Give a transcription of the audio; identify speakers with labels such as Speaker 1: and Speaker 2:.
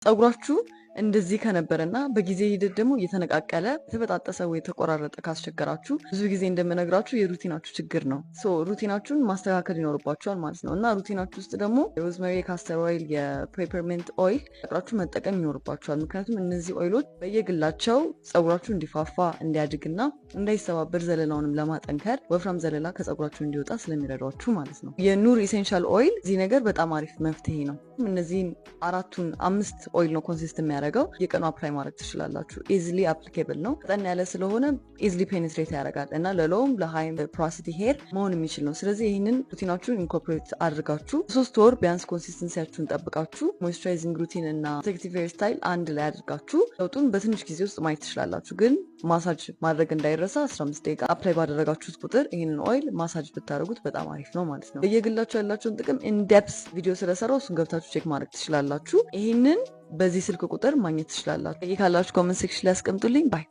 Speaker 1: ጸጉራችሁ እንደዚህ ከነበረና በጊዜ ሂደት ደግሞ እየተነቃቀለ የተበጣጠሰ ወይ ተቆራረጠ ካስቸገራችሁ ብዙ ጊዜ እንደምነግራችሁ የሩቲናችሁ ችግር ነው። ሩቲናችሁን ማስተካከል ይኖርባችኋል ማለት ነው። እና ሩቲናችሁ ውስጥ ደግሞ የሮዝመሪ፣ የካስተር ኦይል፣ የፔፐርሚንት ኦይል ጸጉራችሁ መጠቀም ይኖርባችኋል። ምክንያቱም እነዚህ ኦይሎች በየግላቸው ጸጉራችሁ እንዲፋፋ እንዲያድግና እንዳይሰባበር ዘለላውንም ለማጠንከር ወፍራም ዘለላ ከጸጉራችሁ እንዲወጣ ስለሚረዷችሁ ማለት ነው። የኑር ኢሴንሻል ኦይል እዚህ ነገር በጣም አሪፍ መፍትሄ ነው። እነዚህን 5 ኦይል ነው ኮንሲስት የሚያደርገው። የቀኑ አፕላይ ማድረግ ትችላላችሁ። ኢዝሊ አፕሊኬብል ነው። ቀጠን ያለ ስለሆነ ኢዝሊ ፔኔትሬት ያደርጋል እና ለሎውም ለሃይም ፖራሲቲ ሄር መሆን የሚችል ነው። ስለዚህ ይህንን ሩቲናችሁን ኢንኮርፖሬት አድርጋችሁ 3 ወር ቢያንስ ኮንሲስተንሲያችሁን ጠብቃችሁ ሞይስቸራይዚንግ ሩቲን እና ፕሮቴክቲቭ ሄር ስታይል አንድ ላይ አድርጋችሁ ለውጡን በትንሽ ጊዜ ውስጥ ማየት ትችላላችሁ። ግን ማሳጅ ማድረግ እንዳይረሳ 15 ደቂቃ አፕላይ ባደረጋችሁት ቁጥር ይህንን ኦይል ማሳጅ ብታደርጉት በጣም አሪፍ ነው ማለት ነው። በየግላችሁ ያላቸውን ጥቅም ኢንዴፕስ ቪዲዮ ስለሰራው እሱን ገብታችሁ ቼክ ማድረግ ትችላላችሁ። ይህንን በዚህ ስልክ ቁጥር ማግኘት ትችላላችሁ። ካላችሁ ኮመንት ሴክሽን ላይ አስቀምጡልኝ። ባይ